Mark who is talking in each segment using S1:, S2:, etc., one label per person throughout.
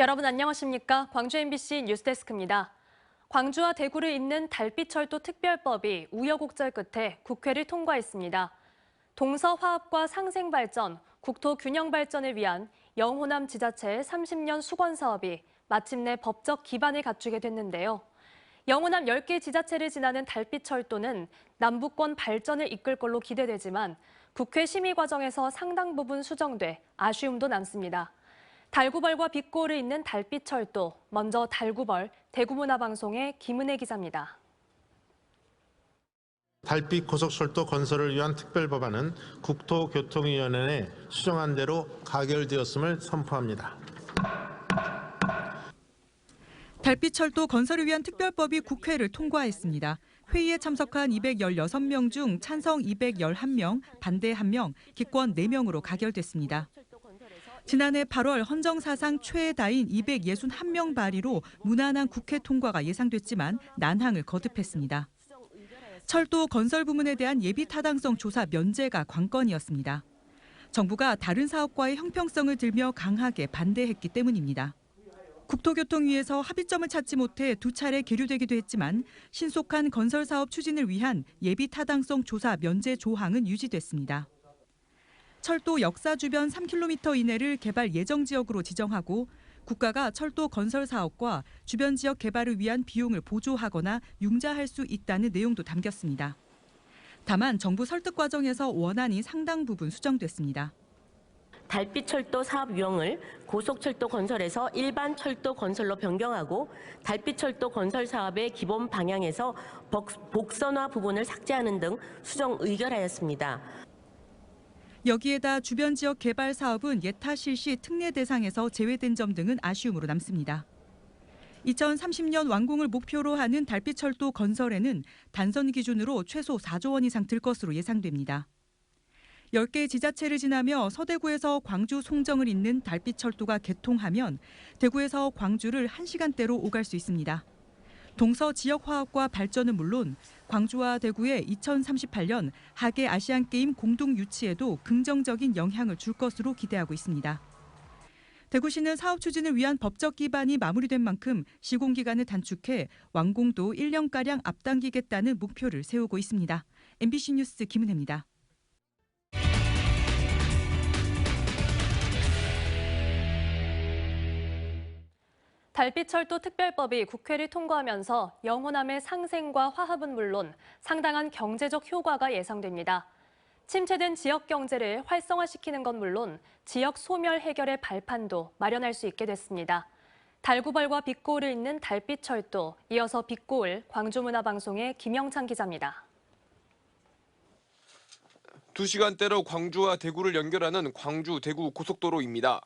S1: 여러분 안녕하십니까? 광주 MBC 뉴스데스크입니다. 광주와 대구를 잇는 달빛철도 특별법이 우여곡절 끝에 국회를 통과했습니다. 동서화합과 상생발전, 국토균형발전을 위한 영호남 지자체의 30년 수건사업이 마침내 법적 기반을 갖추게 됐는데요. 영호남 10개 지자체를 지나는 달빛철도는 남부권 발전을 이끌 걸로 기대되지만 국회 심의 과정에서 상당 부분 수정돼 아쉬움도 남습니다. 달구벌과 빅골을 잇는 달빛철도, 먼저 달구벌, 대구문화방송의 김은혜 기자입니다.
S2: 달빛 고속철도 건설을 위한 특별법안은 국토교통위원회에 수정한 대로 가결되었음을 선포합니다.
S3: 달빛철도 건설을 위한 특별법이 국회를 통과했습니다. 회의에 참석한 216명 중 찬성 211명, 반대 1명, 기권 4명으로 가결됐습니다. 지난해 8월 헌정사상 최다인 261명 발의로 무난한 국회 통과가 예상됐지만 난항을 거듭했습니다. 철도 건설 부문에 대한 예비 타당성 조사 면제가 관건이었습니다. 정부가 다른 사업과의 형평성을 들며 강하게 반대했기 때문입니다. 국토교통위에서 합의점을 찾지 못해 2차례 계류되기도 했지만 신속한 건설 사업 추진을 위한 예비 타당성 조사 면제 조항은 유지됐습니다. 철도 역사 주변 3km 이내를 개발 예정 지역으로 지정하고 국가가 철도 건설 사업과 주변 지역 개발을 위한 비용을 보조하거나 융자할 수 있다는 내용도 담겼습니다. 다만 정부 설득 과정에서 원안이 상당 부분 수정됐습니다.
S4: 달빛철도 사업 유형을 고속철도 건설에서 일반 철도 건설로 변경하고 달빛철도 건설 사업의 기본 방향에서 복선화 부분을 삭제하는 등 수정 의결하였습니다.
S3: 여기에다 주변 지역 개발 사업은 예타 실시 특례 대상에서 제외된 점 등은 아쉬움으로 남습니다. 2030년 완공을 목표로 하는 달빛철도 건설에는 단선 기준으로 최소 4조 원 이상 들 것으로 예상됩니다. 10개 지자체를 지나며 서대구에서 광주 송정을 잇는 달빛철도가 개통하면 대구에서 광주를 1시간대로 오갈 수 있습니다. 동서 지역 화합과 발전은 물론 광주와 대구의 2038년 하계 아시안게임 공동 유치에도 긍정적인 영향을 줄 것으로 기대하고 있습니다. 대구시는 사업 추진을 위한 법적 기반이 마무리된 만큼 시공기간을 단축해 완공도 1년가량 앞당기겠다는 목표를 세우고 있습니다. MBC 뉴스 김은혜입니다.
S1: 달빛철도 특별법이 국회를 통과하면서 영호남의 상생과 화합은 물론 상당한 경제적 효과가 예상됩니다. 침체된 지역 경제를 활성화시키는 건 물론 지역 소멸 해결의 발판도 마련할 수 있게 됐습니다. 달구벌과 빅골을 잇는 달빛철도, 이어서 빅골, 광주문화방송의 김영찬 기자입니다.
S5: 2시간대로 광주와 대구를 연결하는 광주-대구 고속도로입니다.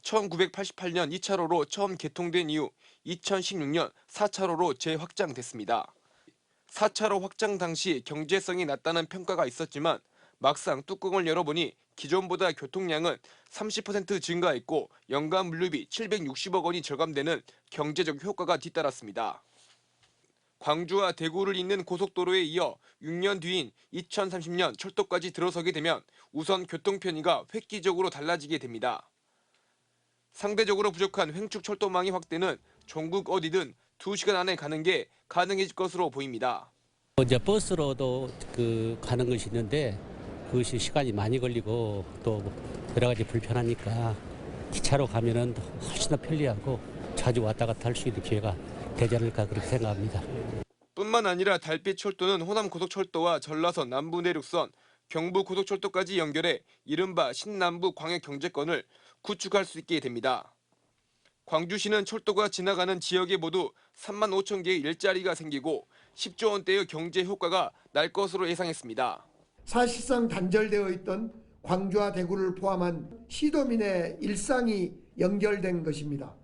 S5: 1988년 2차로로 처음 개통된 이후 2016년 4차로로 재확장됐습니다. 4차로 확장 당시 경제성이 낮다는 평가가 있었지만 막상 뚜껑을 열어보니 기존보다 교통량은 30% 증가했고 연간 물류비 760억 원이 절감되는 경제적 효과가 뒤따랐습니다. 광주와 대구를 잇는 고속도로에 이어 6년 뒤인 2030년 철도까지 들어서게 되면 우선 교통 편의가 획기적으로 달라지게 됩니다. 상대적으로 부족한 횡축 철도망의 확대는 전국 어디든 2시간 안에 가는 게 가능해질 것으로 보입니다.
S6: 이제 버스로도 가는 것이 있는데 그것이 시간이 많이 걸리고 또 여러 가지 불편하니까 기차로 가면은 훨씬 더 편리하고 자주 왔다 갔다 할 수 있는 기회가 되지 않을까 그렇게 생각합니다.
S5: 뿐만 아니라 달빛철도는 호남 고속철도와 전라선 남부 내륙선, 경부 고속철도까지 연결해 이른바 신남부 광역 경제권을 구축할 수 있게 됩니다. 광주시는 철도가 지나가는 지역에 모두 3만 5천 개의 일자리가 생기고 10조 원대의 경제 효과가 날 것으로 예상했습니다.
S7: 사실상 단절되어 있던 광주와 대구를 포함한 시도민의 일상이 연결된 것입니다.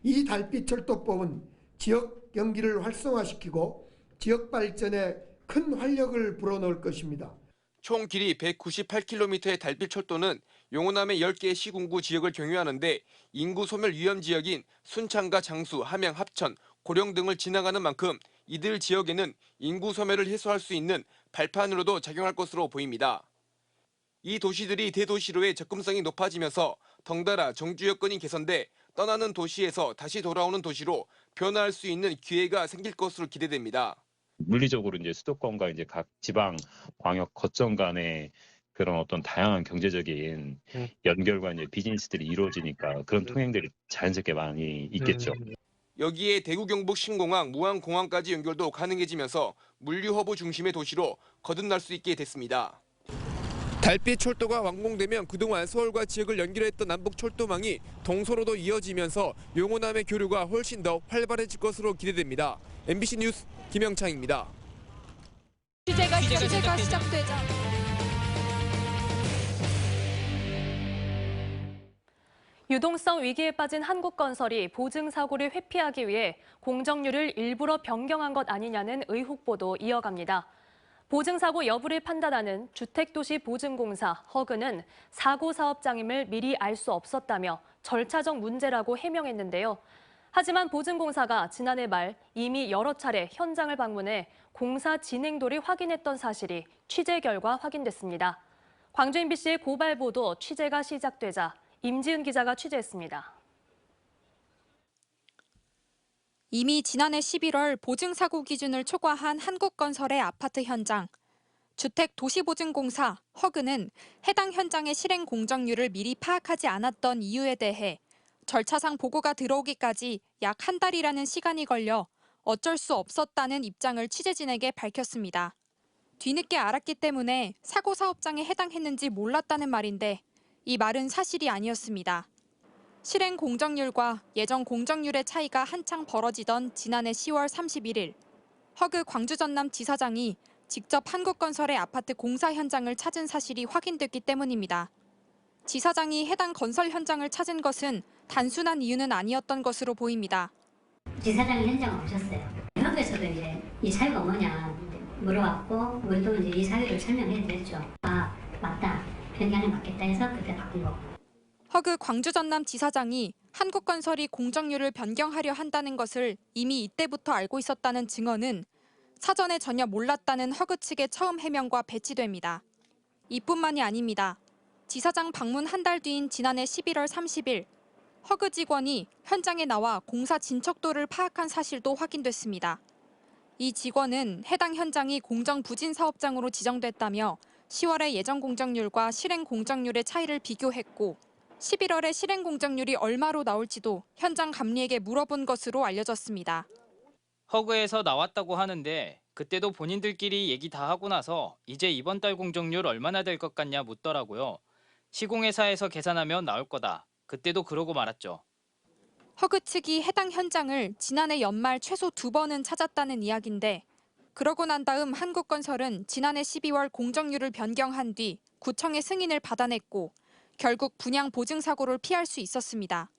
S7: 이 달빛철도법은 지역 경기를 활성화시키고 지역 발전에 큰 활력을 불어넣을 것입니다.
S5: 총 길이 198km의 달빛철도는 용호남의 10개 시군구 지역을 경유하는데 인구 소멸 위험 지역인 순창과 장수, 함양, 합천, 고령 등을 지나가는 만큼 이들 지역에는 인구 소멸을 해소할 수 있는 발판으로도 작용할 것으로 보입니다. 이 도시들이 대도시로의 접근성이 높아지면서 덩달아 정주 여건이 개선돼 떠나는 도시에서 다시 돌아오는 도시로 변화할 수 있는 기회가 생길 것으로 기대됩니다.
S8: 물리적으로 이제 수도권과 이제 각 지방 광역 거점 간의 그런 어떤 다양한 경제적인 연결과 이제 비즈니스들이 이루어지니까 그런 통행들이 자연스럽게 많이 있겠죠.
S5: 여기에 대구 경북 신공항, 무안공항까지 연결도 가능해지면서 물류 허브 중심의 도시로 거듭날 수 있게 됐습니다. 달빛 철도가 완공되면 그동안 서울과 지역을 연결했던 남북 철도망이 동서로도 이어지면서 용호남의 교류가 훨씬 더 활발해질 것으로 기대됩니다. MBC 뉴스 김영창입니다.
S9: 취재가 시작되자
S1: 유동성 위기에 빠진 한국건설이 보증 사고를 회피하기 위해 공정률을 일부러 변경한 것 아니냐는 의혹 보도 이어갑니다. 보증 사고 여부를 판단하는 주택도시보증공사 허그는 사고 사업장임을 미리 알 수 없었다며 절차적 문제라고 해명했는데요. 하지만 보증공사가 지난해 말 이미 여러 차례 현장을 방문해 공사 진행도를 확인했던 사실이 취재 결과 확인됐습니다. 광주 MBC의 고발 보도 취재가 시작되자 임지은 기자가 취재했습니다.
S9: 이미 지난해 11월 보증사고 기준을 초과한 한국건설의 아파트 현장. 주택도시보증공사 허그는 해당 현장의 실행 공정률을 미리 파악하지 않았던 이유에 대해 절차상 보고가 들어오기까지 약 한 달이라는 시간이 걸려 어쩔 수 없었다는 입장을 취재진에게 밝혔습니다. 뒤늦게 알았기 때문에 사고 사업장에 해당했는지 몰랐다는 말인데 이 말은 사실이 아니었습니다. 실행 공정률과 예정 공정률의 차이가 한창 벌어지던 지난해 10월 31일, 허그 광주 전남 지사장이 직접 한국건설의 아파트 공사 현장을 찾은 사실이 확인됐기 때문입니다. 지사장이 해당 건설 현장을 찾은 것은 단순한 이유는 아니었던 것으로 보입니다.
S10: 지사장이 현장 오셨어요. 협에서도 이제 이 사유가 뭐냐 물어봤고 우리도 이제 이 사유를 설명해 드렸죠. 아 맞다. 변경이 맞겠다 해서 그때 바꾼 거고.
S9: 허그 광주 전남 지사장이 한국건설이 공정률을 변경하려 한다는 것을 이미 이때부터 알고 있었다는 증언은 사전에 전혀 몰랐다는 허그 측의 처음 해명과 배치됩니다. 이뿐만이 아닙니다. 지사장 방문 한 달 뒤인 지난해 11월 30일 허그 직원이 현장에 나와 공사 진척도를 파악한 사실도 확인됐습니다. 이 직원은 해당 현장이 공정부진 사업장으로 지정됐다며 10월의 예정 공정률과 실행 공정률의 차이를 비교했고 11월에 실행 공정률이 얼마로 나올지도 현장 감리에게 물어본 것으로 알려졌습니다.
S11: 허그에서 나왔다고 하는데 그때도 본인들끼리 얘기 다 하고 나서 이제 이번 달 공정률 얼마나 될 것 같냐 묻더라고요. 시공회사에서 계산하면 나올 거다. 그때도 그러고 말았죠.
S9: 허그 측이 해당 현장을 지난해 연말 최소 2번은 찾았다는 이야기인데 그러고 난 다음 한국건설은 지난해 12월 공정률을 변경한 뒤 구청의 승인을 받아냈고 결국 분양 보증 사고를 피할 수 있었습니다.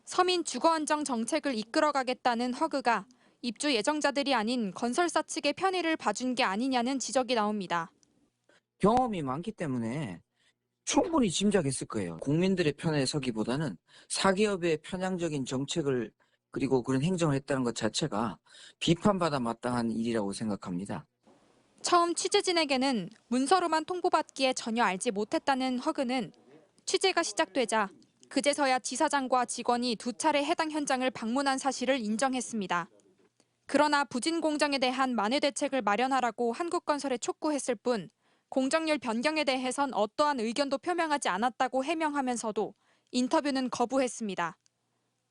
S9: 서민 주거 안정 정책을 이끌어가겠다는 허그가 입주 예정자들이 아닌 건설사 측의 편의를 봐준 게 아니냐는 지적이 나옵니다.
S12: 경험이 많기 때문에 충분히 짐작했을 거예요. 국민들의 편에 서기보다는 사기업의 편향적인 정책을 그리고 그런 행정을 했다는 것 자체가 비판받아 마땅한 일이라고 생각합니다.
S9: 처음 취재진에게는 문서로만 통보받기에 전혀 알지 못했다는 허그는 취재가 시작되자 그제서야 지사장과 직원이 2차례 해당 현장을 방문한 사실을 인정했습니다. 그러나 부진 공정에 대한 만회 대책을 마련하라고 한국건설에 촉구했을 뿐 공정률 변경에 대해선 어떠한 의견도 표명하지 않았다고 해명하면서도 인터뷰는 거부했습니다.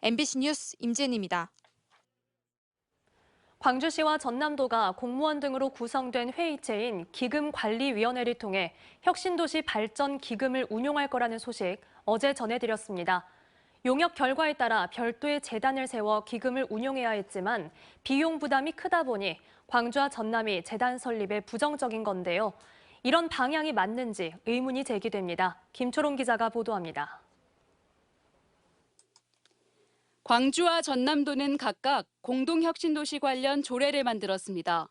S9: MBC 뉴스 임지은입니다.
S1: 광주시와 전남도가 공무원 등으로 구성된 회의체인 기금관리위원회를 통해 혁신도시 발전 기금을 운용할 거라는 소식 어제 전해드렸습니다. 용역 결과에 따라 별도의 재단을 세워 기금을 운용해야 했지만 비용 부담이 크다 보니 광주와 전남이 재단 설립에 부정적인 건데요. 이런 방향이 맞는지 의문이 제기됩니다. 김초롱 기자가 보도합니다.
S13: 광주와 전남도는 각각 공동혁신도시 관련 조례를 만들었습니다.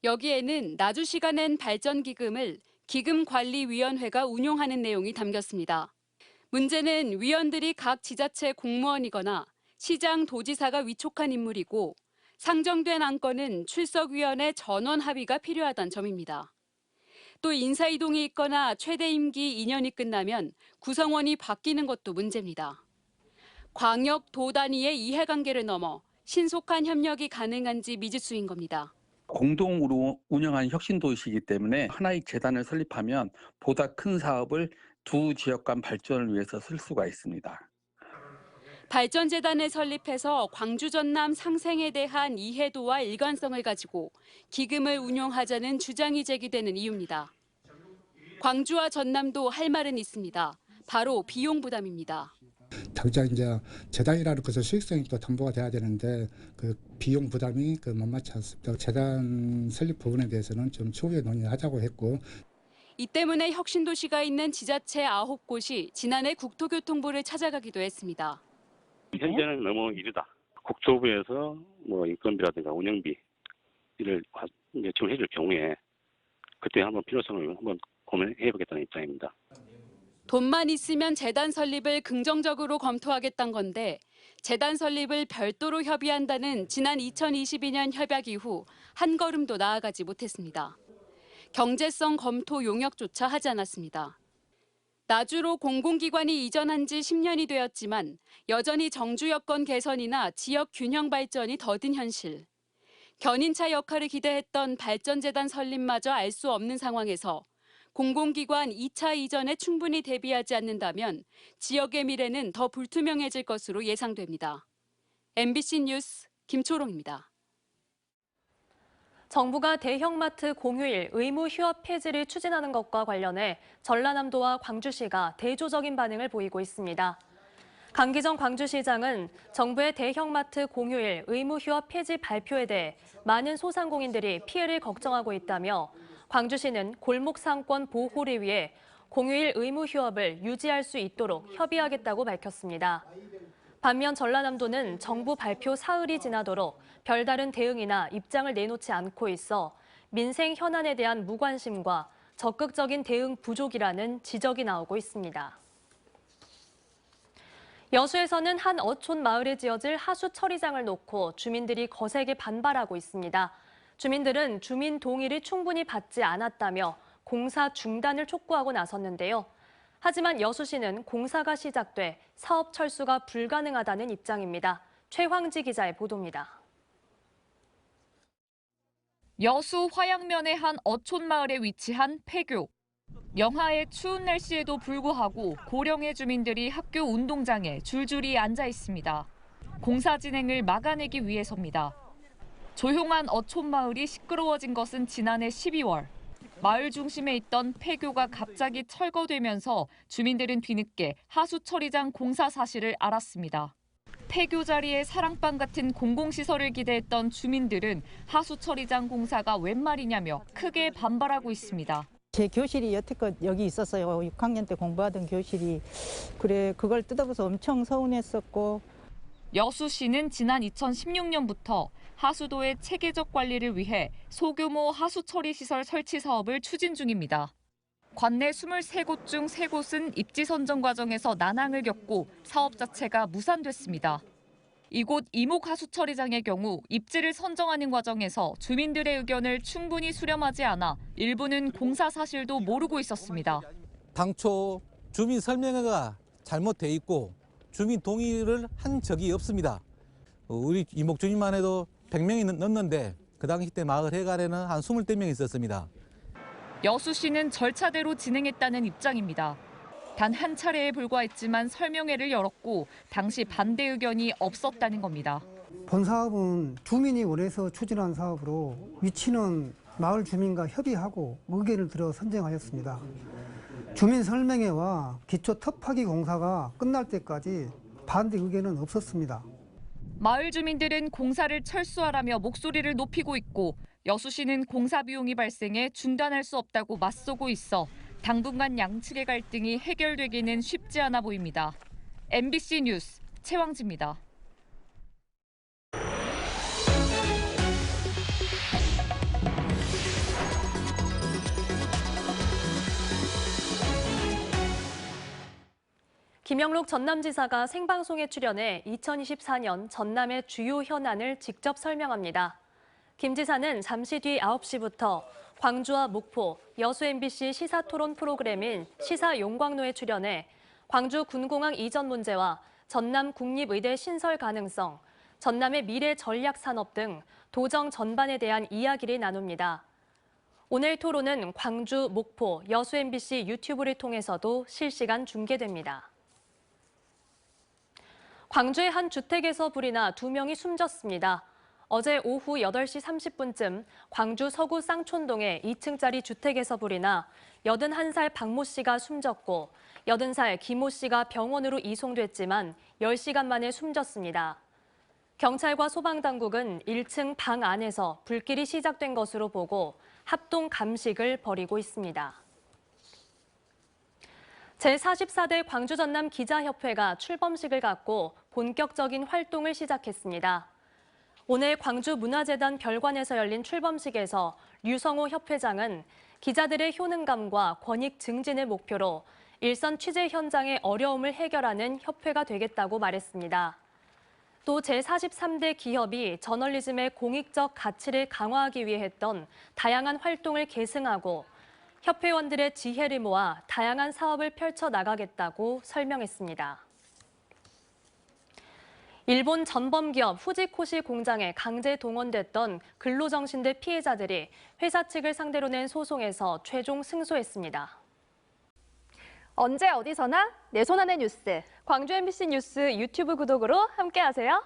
S13: 여기에는 나주시가 낸 발전기금을 기금관리위원회가 운용하는 내용이 담겼습니다. 문제는 위원들이 각 지자체 공무원이거나 시장, 도지사가 위촉한 인물이고 상정된 안건은 출석위원회 전원 합의가 필요하다는 점입니다. 또 인사이동이 있거나 최대 임기 2년이 끝나면 구성원이 바뀌는 것도 문제입니다. 광역, 도 단위의 이해관계를 넘어 신속한 협력이 가능한지 미지수인 겁니다.
S14: 공동으로 운영하는 혁신도시이기 때문에 하나의 재단을 설립하면 보다 큰 사업을 두 지역 간 발전을 위해서 쓸 수가 있습니다.
S13: 발전재단을 설립해서 광주 전남 상생에 대한 이해도와 일관성을 가지고 기금을 운용하자는 주장이 제기되는 이유입니다. 광주와 전남도 할 말은 있습니다. 바로 비용 부담입니다.
S15: 당장 이제 재단이라는 것은 수익성이 또 담보가 돼야 되는데 그 비용 부담이 만만치 않습니다. 재단 설립 부분에 대해서는 좀 추후에 논의하자고 했고.
S13: 이 때문에 혁신도시가 있는 지자체 9곳이 지난해 국토교통부를 찾아가기도 했습니다.
S16: 현재는 너무 이르다. 국토부에서 인건비라든가 운영비를 지원해 줄 경우에 그때 한번 필요성을 한번 고민해 보겠다는 입장입니다.
S13: 돈만 있으면 재단 설립을 긍정적으로 검토하겠다는 건데 재단 설립을 별도로 협의한다는 지난 2022년 협약 이후 한 걸음도 나아가지 못했습니다. 경제성 검토 용역조차 하지 않았습니다. 나주로 공공기관이 이전한 지 10년이 되었지만 여전히 정주 여건 개선이나 지역 균형 발전이 더딘 현실. 견인차 역할을 기대했던 발전재단 설립마저 알 수 없는 상황에서 공공기관 2차 이전에 충분히 대비하지 않는다면 지역의 미래는 더 불투명해질 것으로 예상됩니다. MBC 뉴스 김초롱입니다.
S1: 정부가 대형마트 공휴일 의무 휴업 폐지를 추진하는 것과 관련해 전라남도와 광주시가 대조적인 반응을 보이고 있습니다. 강기정 광주시장은 정부의 대형마트 공휴일 의무 휴업 폐지 발표에 대해 많은 소상공인들이 피해를 걱정하고 있다며 광주시는 골목 상권 보호를 위해 공휴일 의무 휴업을 유지할 수 있도록 협의하겠다고 밝혔습니다. 반면 전라남도는 정부 발표 사흘이 지나도록 별다른 대응이나 입장을 내놓지 않고 있어 민생 현안에 대한 무관심과 적극적인 대응 부족이라는 지적이 나오고 있습니다. 여수에서는 한 어촌 마을에 지어질 하수 처리장을 놓고 주민들이 거세게 반발하고 있습니다. 주민들은 주민 동의를 충분히 받지 않았다며 공사 중단을 촉구하고 나섰는데요. 하지만 여수시는 공사가 시작돼 사업 철수가 불가능하다는 입장입니다. 최황지 기자의 보도입니다.
S17: 여수 화양면의 한 어촌 마을에 위치한 폐교. 영하의 추운 날씨에도 불구하고 고령의 주민들이 학교 운동장에 줄줄이 앉아 있습니다. 공사 진행을 막아내기 위해서입니다. 조용한 어촌 마을이 시끄러워진 것은 지난해 12월. 마을 중심에 있던 폐교가 갑자기 철거되면서 주민들은 뒤늦게 하수 처리장 공사 사실을 알았습니다. 폐교 자리에 사랑방 같은 공공시설을 기대했던 주민들은 하수 처리장 공사가 웬 말이냐며 크게 반발하고 있습니다.
S18: 제 교실이 여태껏 여기 있었어요. 6학년 때 공부하던 교실이. 그래 그걸 뜯어봐서 엄청 서운했었고.
S17: 여수시는 지난 2016년부터 하수도의 체계적 관리를 위해 소규모 하수 처리 시설 설치 사업을 추진 중입니다. 관내 23곳 중 3곳은 입지 선정 과정에서 난항을 겪고 사업 자체가 무산됐습니다. 이곳 이목 하수 처리장의 경우 입지를 선정하는 과정에서 주민들의 의견을 충분히 수렴하지 않아 일부는 공사 사실도 모르고 있었습니다.
S19: 당초 주민 설명회가 잘못돼 있고 주민 동의를 한 적이 없습니다. 우리 이목 주민만 해도 100명이 넘는데 그 당시 때 마을 회관에는 한 20명 있었습니다.
S17: 여수시는 절차대로 진행했다는 입장입니다. 단 한 차례에 불과했지만 설명회를 열었고 당시 반대 의견이 없었다는 겁니다.
S20: 본 사업은 주민이 원해서 추진한 사업으로 위치는 마을 주민과 협의하고 의견을 들어 선정하였습니다. 주민 설명회와 기초 터파기 공사가 끝날 때까지 반대 의견은 없었습니다.
S17: 마을 주민들은 공사를 철수하라며 목소리를 높이고 있고 여수시는 공사 비용이 발생해 중단할 수 없다고 맞서고 있어 당분간 양측의 갈등이 해결되기는 쉽지 않아 보입니다. MBC 뉴스 최황지입니다.
S1: 김영록 전남지사가 생방송에 출연해 2024년 전남의 주요 현안을 직접 설명합니다. 김 지사는 잠시 뒤 9시부터 광주와 목포, 여수 MBC 시사토론 프로그램인 시사용광로에 출연해 광주 군공항 이전 문제와 전남 국립의대 신설 가능성, 전남의 미래 전략 산업 등 도정 전반에 대한 이야기를 나눕니다. 오늘 토론은 광주, 목포, 여수 MBC 유튜브를 통해서도 실시간 중계됩니다. 광주의 한 주택에서 불이 나 2명이 숨졌습니다. 어제 오후 8시 30분쯤 광주 서구 쌍촌동의 2층짜리 주택에서 불이 나 81살 박모 씨가 숨졌고 80살 김모 씨가 병원으로 이송됐지만 10시간 만에 숨졌습니다. 경찰과 소방당국은 1층 방 안에서 불길이 시작된 것으로 보고 합동 감식을 벌이고 있습니다. 제44대 광주 전남 기자협회가 출범식을 갖고 본격적인 활동을 시작했습니다. 오늘 광주 문화재단 별관에서 열린 출범식에서 류성호 협회장은 기자들의 효능감과 권익 증진을 목표로 일선 취재 현장의 어려움을 해결하는 협회가 되겠다고 말했습니다. 또 제43대 기협이 저널리즘의 공익적 가치를 강화하기 위해 했던 다양한 활동을 계승하고 협회원들의 지혜를 모아 다양한 사업을 펼쳐나가겠다고 설명했습니다. 일본 전범기업 후지코시 공장에 강제 동원됐던 근로정신대 피해자들이 회사 측을 상대로 낸 소송에서 최종 승소했습니다.
S21: 언제 어디서나 내 손 안의 뉴스.
S1: 광주 MBC 뉴스 유튜브 구독으로 함께하세요.